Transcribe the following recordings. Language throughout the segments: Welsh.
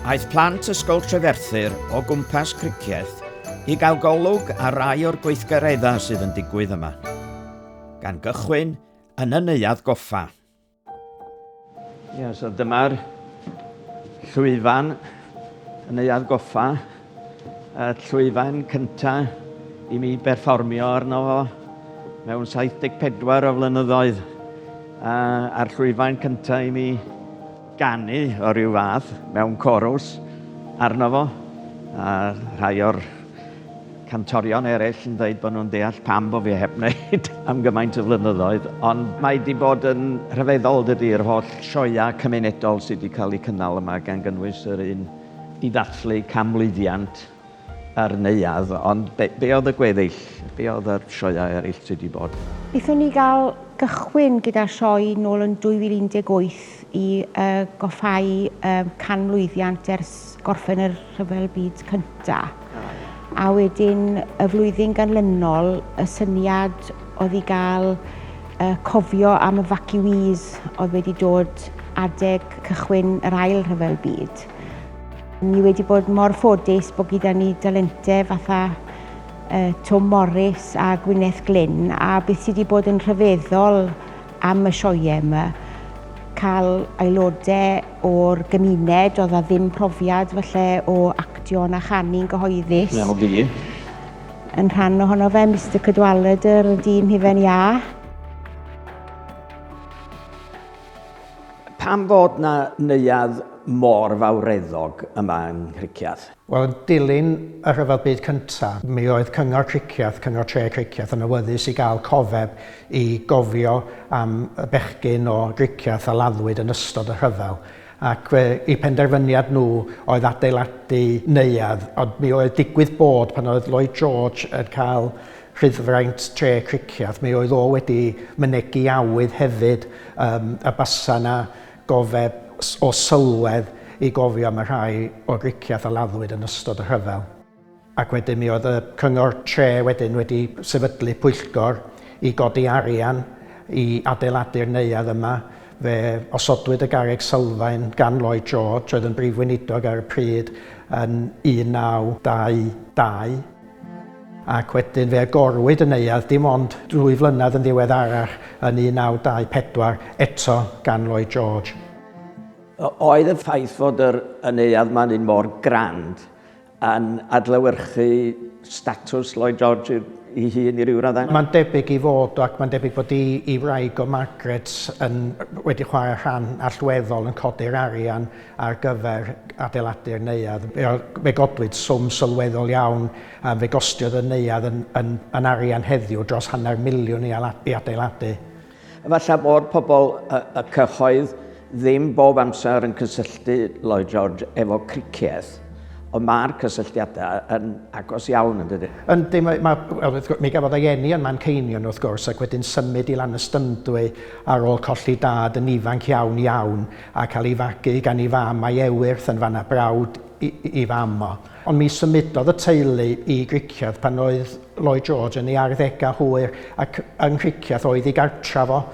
Aeth plant ysgol Treferthyr o gwmpas Cricieth i gael golwg ar rai o'r gweithgareddau sydd yn digwydd yma, gan gychwyn yn y neuadd goffa. So dyma'r llwyfan y neuadd goffa, y llwyfan cyntaf i mi berfformio arno fo mewn 74 o flynyddoedd, a'r llwyfan cyntaf i mi ganu o ryw fath mewn corws arno fo. A rhai o'r cantorion eraill yn dweud bod nhw'n deall pam bo fi heb wneud am gymaint o flynyddoedd, ond mae wedi bod yn rhyfeddol dydy'r holl sioeau cymunedol sydd wedi cael eu cynnal yma gan gynnwys yr un i ddathlu camlwyddiant ar neuadd, ond be oedd y gweddill? Be oedd yr sioeau eraill sydd wedi bod? Bethon ni gael gychwyn gyda'r sioe nôl yn 2018 i goffau canmlwyddiant ers gorffen yr rhyfel byd cyntaf. A wedyn y flwyddyn ganlynol, y syniad oedd i gael cofio am y evacuees oedd wedi dod adeg cychwyn yr ail rhyfel byd. Ni wedi bod mor ffodus bod gyda ni dalentau fatha Tom Morris a Gwyneth Glyn, a beth sydd wedi bod yn rhyfeddol am y sioeau yma, cael aelodau o'r gymuned, oedd a ddim profiad falle o actio na chanu'n gyhoeddus. Fel fi. Yn rhan ohono fe, Mr Cadwaladr, y dyn hufen iâ. Pam fod na neuadd mor fawreddog yma yn Cricieth? Wel, yn dilyn y rhyfel byd cyntaf, mi oedd cyngor Cricieth, cyngor tre Cricieth yn awyddus i gael cofeb i gofio am y bechgyn o Cricieth a laddwyd yn ystod y rhyfel. Ac eu penderfyniad nhw oedd adeiladu neuadd, ond mi oedd digwydd bod pan oedd Lloyd George yn cael rhyddfraint tre Cricieth, mi oedd o wedi mynegu awydd hefyd y basa na gofeb o sylwedd i gofio am y rhai o Cricieth a laddwyd yn ystod y rhyfel. Ac wedyn mi oedd y cyngor tre wedyn wedi sefydlu pwyllgor i godi arian i adeiladu'r neuadd yma. Fe osodwyd y garreg sylfaen gan Lloyd George, oedd yn brif weinidog ar y pryd yn 1922. Ac wedyn fe agorwyd y neuadd dim ond 2 flynedd yn ddiweddarach yn 1924 eto gan Lloyd George. Oedd y ffaith fod y neuadd ma'n un mor grand yn adlewyrchu statws Lloyd George i hun i ryw raddau? Mae'n debyg i fod, ac mae'n debyg bod i wraig o Margaret wedi chwarae rhan allweddol yn codi'r arian ar gyfer adeiladu'r neuadd. Fe godwyd swm sylweddol iawn, fe gostiodd y neuadd yn arian heddiw dros £100,000,000 i adeiladu. Falle bod pobl y cyhoedd ddim bob amser yn cysylltu Lloyd George efo Cricieth, ond mae'r cysylltiadau yn agos iawn yn dydy. Yndi, mi gafodd ei eni yn Manceinion wrth gwrs, ac wedyn symud i Llanystynydwy ar ôl colli dad yn ifanc iawn a cael ei fagu gan ei fam a'i ewyrth yn fanna brawd i fam o. Ond mi symudodd y teulu i Cricieth pan oedd Lloyd George yn ei 60au hwyr, ac yn Cricieth oedd ei gartra fo,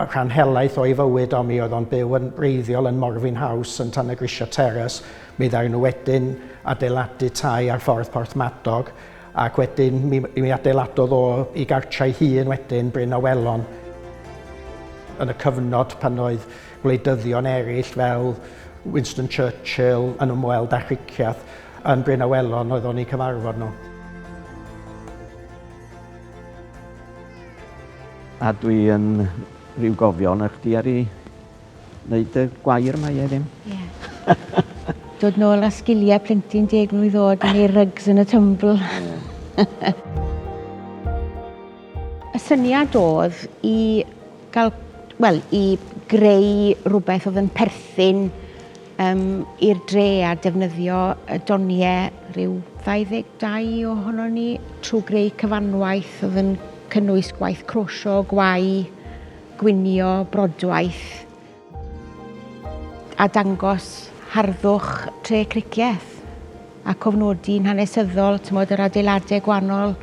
rhan helaeth o'i fywyd o mi oedd o'n byw yn wreiddiol yn Morfyn House yn Tan y Grisia Terrace. Mi ddaru nhw wedyn adeiladu tai ar ffordd Porthmadog, ac wedyn mi adeiladodd o i gartra ei hun wedyn Bryn Awelon. Yn y cyfnod pan oedd gwleidyddion eraill fel Winston Churchill yn ymweld â Cricieth yn Bryn Awelon oedd o'n i cyfarfod nhw. A dwi yn rhyw gofion eich di ar i wneud y gwair yma i ddim. Ie. Dod nôl â sgiliau plentyn 10 mlwydd oed yn ei rugs yn y tumble. Y syniad oedd i greu rhywbeth oedd yn perthyn i'r dre a defnyddio y doniau rhyw 22 ohono ni trwy greu cyfanwaith oedd yn cynnwys gwaith crwsio, gwai, gwynio, brodwaith a dangos harddwch tre Cricieth a cofnodi'n hanesyddol, tymod yr adeiladau gwahanol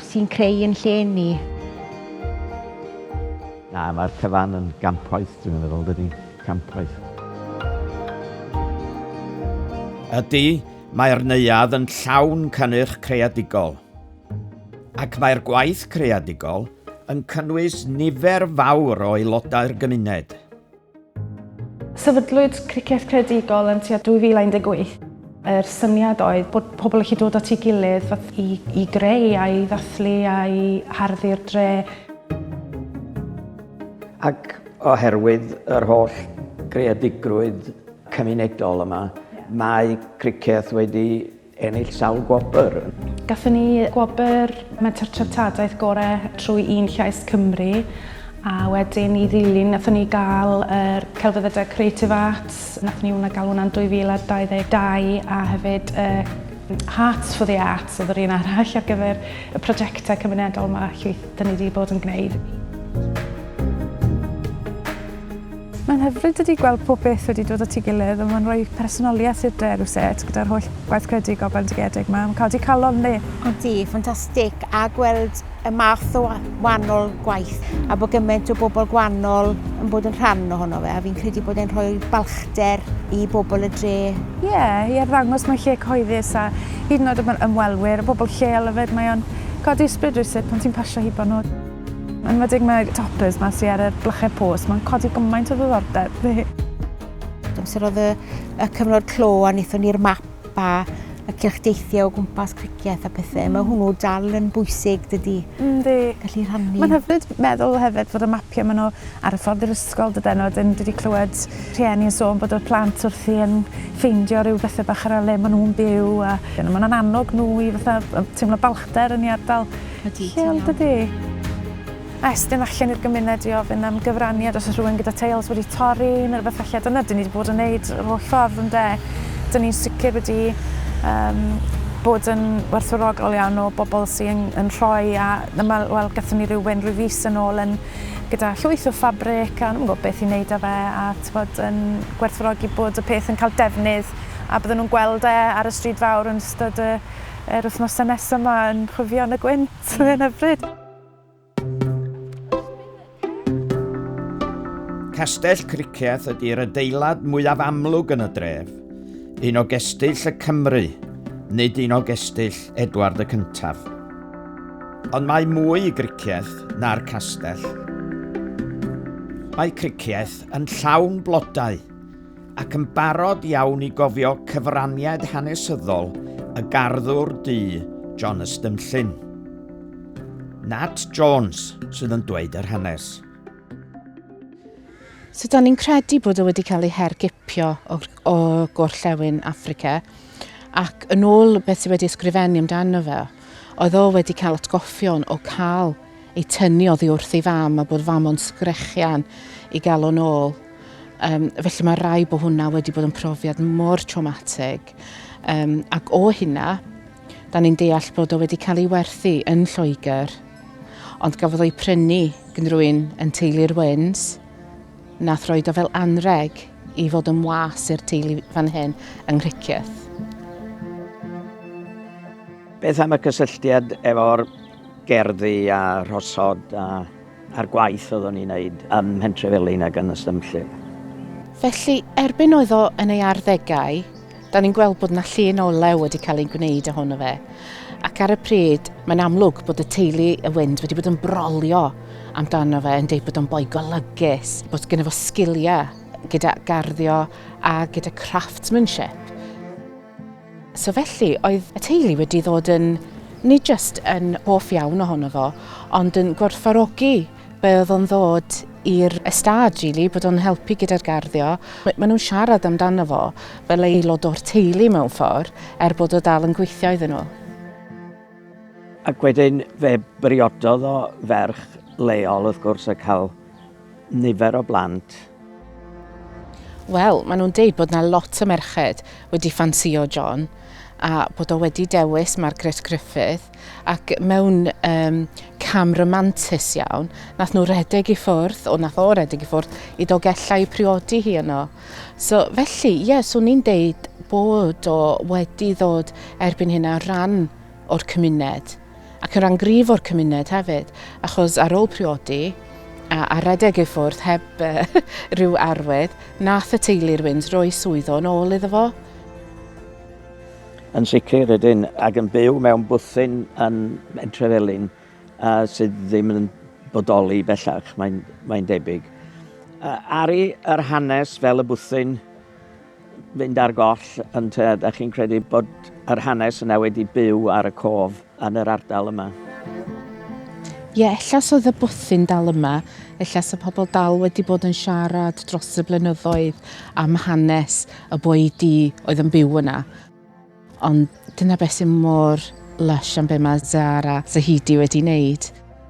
sy'n creu yn lle ni. Na, mae'r cyfan yn gampwaith, dwi'n meddwl, dydy, campwaith. ydy mae'r neuadd yn llawn cynnyrch creadigol. Ac mae'r gwaith creadigol yn cynnwys nifer fawr o aelodau'r gymuned. Sefydlwyd Cricieth Creadigol yn tua 2018. Yr syniad oedd bod pobl yn gallu dod at ei gilydd i greu a i ddathlu a i harddu'r dre. Ac oherwydd yr holl greadigrwydd cymunedol yma, mae Cricieth wedi ennill sawl gwobr. Gathon ni gwobr Menter Treftadaeth gorau trwy Un Llais Cymru, a wedyn i ddilyn nathon ni gael yr celfyddydau Creative Arts, nathon ni hwnna gael hwnna'n 2022, a hefyd Hearts for the Arts oedd yr un arall ar gyfer y prosiectau cymunedol yma llwyth dyn ni wedi bod yn gwneud. Mae'n hyfryd ydi gweld pob beth wedi dod at ei gilydd, a mae'n rhoi personoliaeth i'r dre rwsut gyda'r holl gwaith creadigol bendigedig yma. Mae'n cael di calon ni. Odi, ffantastig, a gweld y math o wahanol gwaith, a bod gymaint o bobl gwahanol yn bod yn rhan ohono fe, a fi'n credu bod e'n rhoi balchder i bobl y dre. Ie, i arddangos mewn lle cyhoeddus, a hyd yn oed yn ymwelwyr, y bobl lleol hefyd, mae o'n codi ysbryd rwsut pan ti'n pasio hibo nhw. Yn wedig mae'r toppers ma sydd ar y blychau post, mae'n codi gymaint o ddiddordeb. Amser oedd y cyfnod clo a wnaethon ni'r map a y cylchdeithiau o gwmpas Cricieth a pethau. Mae hwnnw dal yn bwysig dydy. Yndi. Gallu rhannu. Mae'n hyfryd meddwl hefyd fod y mapio maen nhw ar y ffordd i'r ysgol dydyn nhw. Dyn wedi clywed rhieni yn sôn bod y plant wrthi yn ffeindio rhyw bethau bach ar y le maen nhw'n byw. Mae'n annog nhw i teimlo balchder yn ei ardal. Lleol dydy. A estyn allan i'r gymuned i ofyn am gyfraniad os oes rhywun gyda teils wedi torri neu rhywbeth felly. Dyna dyn ni wedi bod yn gwneud yr holl ffordd yn de. Dyn ni'n sicr wedi bod yn werthfawrogol iawn o bobl sy'n rhoi a gathon ni rhyw fis yn ôl gyda llwyth o ffabric a nhw'n gwybod beth i wneud â fe a yn gwerthfawrogi bod y peth yn cael defnydd a bydden nhw'n gweld ar y stryd fawr yn ystod yr wythnosau nesaf yma yn chwifio yn y gwynt. Yn hyfryd. Castell Cricieth ydy'r adeilad mwyaf amlwg yn y dref, un o gestyll y Cymru, nid un o gestyll Edward y Cyntaf. Ond mae mwy i Cricieth na'r castell. Mae Cricieth yn llawn blodau ac yn barod iawn i gofio cyfraniad hanesyddol y garddwr du John Ystymllyn. Nat Jones sydd yn dweud yr hanes. So, da ni'n credu bod o wedi cael ei hergipio o gorllewin Affrica, ac yn ôl beth sydd wedi ysgrifennu amdano fe, oedd o wedi cael atgoffion o cael ei tynnu oddi wrth ei fam a bod fam o'n sgrechian i gael o'n ôl. Felly mae rai bod hwnna wedi bod yn profiad mor traumatig. Ac o hynna, da ni'n deall bod o wedi cael ei werthu yn Lloegr, ond gafodd o'i prynu gan rywun yn teulu'r Wins, nath roed o fel anreg i fod yn was i'r teulu fan hyn yng Cricieth. Beth am y cysylltiad efo'r gerddi a rhosod a'r gwaith oeddwn ni'n wneud ym Mhentrefeli ag yn Ystymllyn? Felly, erbyn oedd o yn ei arddegau, da ni'n gweld bod yna llun olew wedi cael ei gwneud ohono fe. Ac ar y pryd, mae'n amlwg bod y teulu y Wind wedi bod yn brolio amdano fe, yn dweud bod o'n boi golygus, bod gyda fo sgiliau gyda garddio a gyda craftsmanship. So felly, oedd y teulu wedi ddod yn, nid just yn hoff iawn ohono fo, ond yn gwerthfawrogi be oedd o'n ddod i'r ystad, really, bod o'n helpu gyda'r garddio. Maen nhw'n siarad amdano fo fel aelod o'r teulu mewn ffordd, bod o dal yn gweithio iddyn nhw. Ac wedyn fe briododd o ferch leol wrth gwrs a cael nifer o blant. Wel, maen nhw'n deud bod yna lot o merched wedi ffansio John a bod o wedi dewis Margaret Griffith ac mewn cam romantus iawn, nath nhw redeg i ffwrdd, o nath o redeg i ffwrdd i Dogellau i priodi hi yno. So felly, so ni'n deud bod o wedi ddod erbyn hynna ran o'r cymuned ac yn ran grif o'r cymuned hefyd, achos ar ôl priodi a redeg i ffwrdd heb rhyw arwydd, nath y teulu'r Wind roi swydd o'n ôl iddo fo. Yn sicr ydyn, ac yn byw mewn bwthyn yn Trefellyn sydd ddim yn bodoli bellach, mae'n debyg. Ari yr hanes fel y bwthyn fynd ar goll, ond ydych chi'n credu bod yr hanes yna wedi byw ar y cof yn yr ardal yma? Ie, ellas oedd y bwthyn dal yma, ellas y pobl dal wedi bod yn siarad dros y blynyddoedd am hanes y boi di oedd yn byw yna. Ond dyna beth sy'n mor lush am beth mae Zara Zahidi wedi wneud.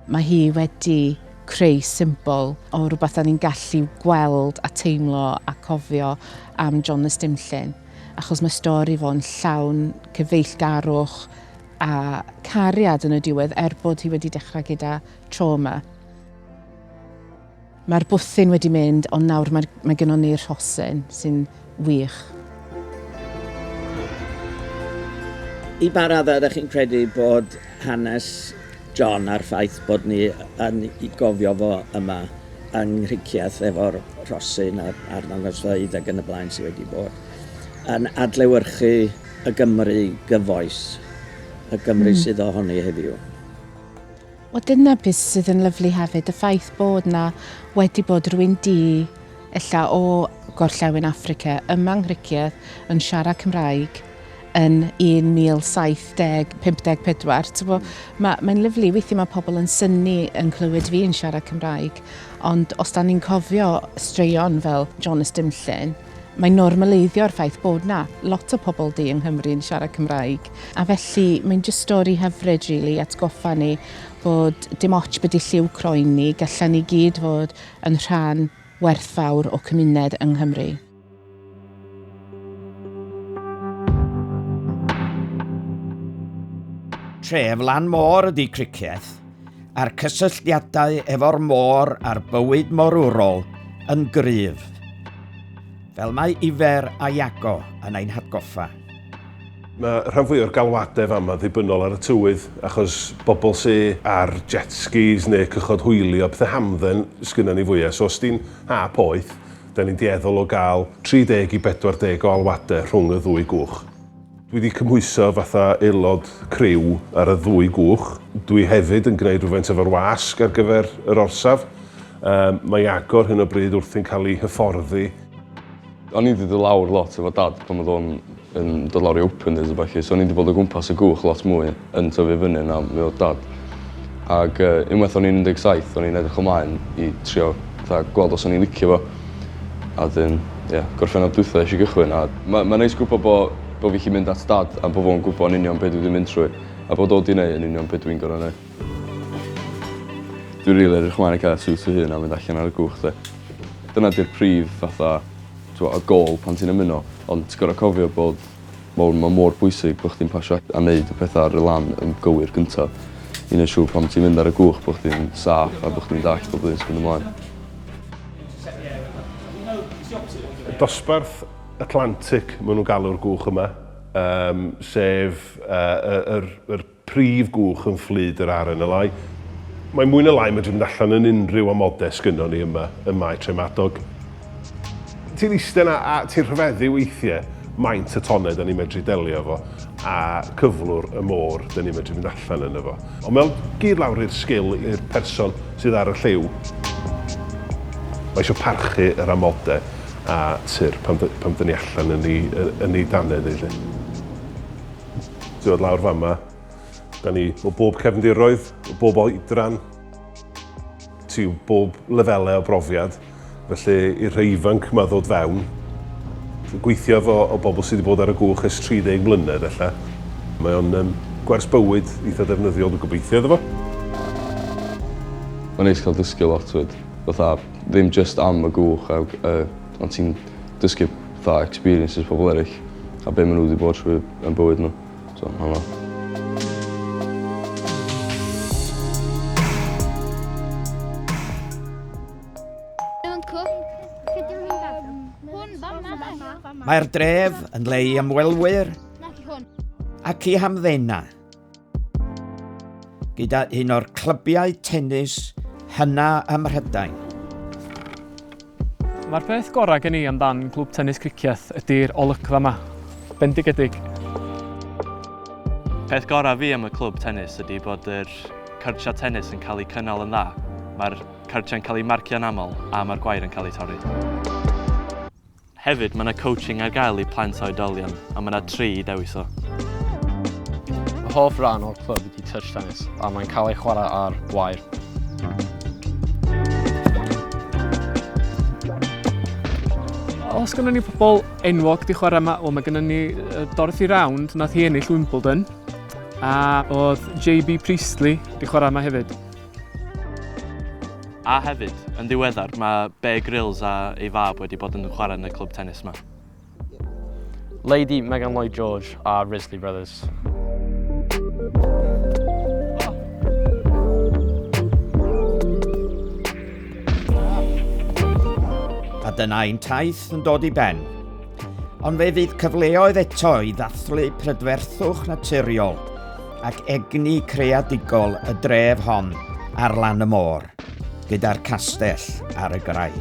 Mae hi wedi creu symbol o rhywbeth da ni'n gallu gweld a teimlo a cofio am John Stimllin. Achos mae stori fo'n llawn cyfeillgarwch a cariad yn y diwedd bod hi wedi dechrau gyda trauma. Mae'r bwthyn wedi mynd, ond nawr mae gennym ni'r rhosyn sy'n wych. I ba raddau ydych chi'n credu bod hanes John a'r ffaith bod ni yn ei gofio fo yma yng Cricieth efo'r rhosyn a'r ddangosfeydd ac yn y blaen sydd wedi bod yn adlewyrchu y Gymru gyfoes, y Gymru sydd ohoni heddiw. Wel, dyna beth sydd yn lyflu hefyd, y ffaith bod na wedi bod rhywun di ella o gorllewin Affrica yma yng Cricieth yn siarad Cymraeg yn 1754. Mae'n lyflu, weithiau mae pobl yn synnu yn clywed fi yn siarad Cymraeg, ond os da ni'n cofio straeon fel John Stimllin, mae'n normaleidio'r ffaith bod na lot o pobl di yng Nghymru yn siarad Cymraeg. A felly mae'n just stori hyfryd really, atgoffa ni bod dim ots beth i lliw croen ni, gallan ni gyd fod yn rhan werthfawr o cymuned yng Nghymru. Tref lan môr ydi Cricieth, a'r cysylltiadau efo'r môr a'r bywyd morwrol yn gryf. Fel mae Ifer a Iago yn ein hatgoffa. Mae rhan fwy o'r galwadau fama ddibynnol ar y tywydd, achos bobl sy'n ar jet skis neu cychod hwyli o bethau hamdden sgynna ni fwyaf. So os di'n ha poeth, da ni'n dieddol o gael 30 i 40 o alwadau rhwng y ddwy gwch. Dwi wedi cymhwyso fatha aelod criw ar y ddwy gwch. Dwi hefyd yn gwneud rhywfaint efo'r wasg ar gyfer yr orsaf. Mae Iago hyn o bryd wrthi'n cael ei hyfforddi. O'n i wedi dod lawr lot efo dad pan oedd o'n dod lawr i open days o falle, so o'n i wedi bod o gwmpas y gwch lot mwy yn tyfu fyny na fi o dad. Ac unwaith o'n i'n 17, o'n i'n edrych ymlaen i trio gweld os o'n i'n licio fo. A dyn, gorffennaf dwytha eisiau gychwyn. Mae'n neis gwybod bod fi chi mynd at dad a bod fo'n gwybod yn union beth dwi wedi mynd trwy a bod o wedi gwneud yn union beth dwi'n gorau gwneud. Dwi'n rili edrych ymlaen i cael sŵt fy hun a mynd allan ar y gwch. Dyna di'r prif fatha y gol pan ti'n ymuno, ond ti'n gorau cofio bod mae mor bwysig bod chdi'n pasio a wneud y pethau ar y lan yn gywir gyntaf. I wneud siŵr pan ti'n mynd ar y gwch bod chdi'n saff a bod chdi'n dall bod chdi'n sgwyd ymlaen. Dosbarth Atlantic maen nhw'n galw'r gwch yma, sef yr prif gwch yn fflyd yr aren y lai. Mae mwy na lai medru mynd allan yn unrhyw amodau sgynno ni yma yn Maes Tremadog. Ti'n eistedd yna a ti'n rhyfeddu weithiau maint y tonau da ni'n medru delio efo a cyflwr y môr da ni'n medru mynd allan yn efo. Ond mewn gyd lawr i'r sgil i'r person sydd ar y lliw, mae eisiau parchu yr amodau a tyr pam da ni allan yn ei dannedd i lle. Ti'n dod lawr fama, da ni o bob cefndiroedd, o bob oedran, ti bob lefelau o brofiad. Felly i'r rhai ifanc yma ddod fewn, gweithio o bobl sydd wedi bod ar y gwch ers 30 mlynedd ella. Mae o'n gwers bywyd eitha defnyddiol dwi'n gobeithio iddo fo. Mae'n neis cael dysgu lot fyd. Fatha ddim just am y gwch, ond ti'n dysgu fatha experiences pobl eraill a be maen nhw wedi bod trwy yn bywyd nhw. So, hwnna. Mae'r dref yn le i ymwelwyr ac i hamddenna, gyda un o'r clybiau tennis hynna ym Mhrydain. Mae'r peth gorau gen i amdan clwb tennis Cricieth ydy'r olygfa yma. Bendigedig. Peth gorau fi am y clwb tennis ydy bod yr cartiau tennis yn cael eu cynnal yn dda. Mae'r cartiau'n cael eu marcio'n aml a mae'r gwair yn cael eu torri. Hefyd, mae yna coaching ar gael i plant a oedolion a mae yna 3 i dewis o. Y hoff ran o'r clwb ydy touch tennis a mae'n cael ei chwarae ar gwair. Os gynnon ni pobl enwog di chwarae yma, mae gynnon ni Dorothy Round, nath hi ennill Wimbledon, a oedd JB Priestley di chwarae yma hefyd. A hefyd, yn ddiweddar, mae Bear Grylls a ei fab wedi bod yn chwarae yn y clwb tennis yma. Lady Megan Lloyd George a Risley Brothers. A dyna ein taith yn dod i ben. Ond fe fydd cyfleoedd eto i ddathlu prydferthwch naturiol ac egni creadigol y dref hon ar lan y môr, gyda'r castell ar y graig.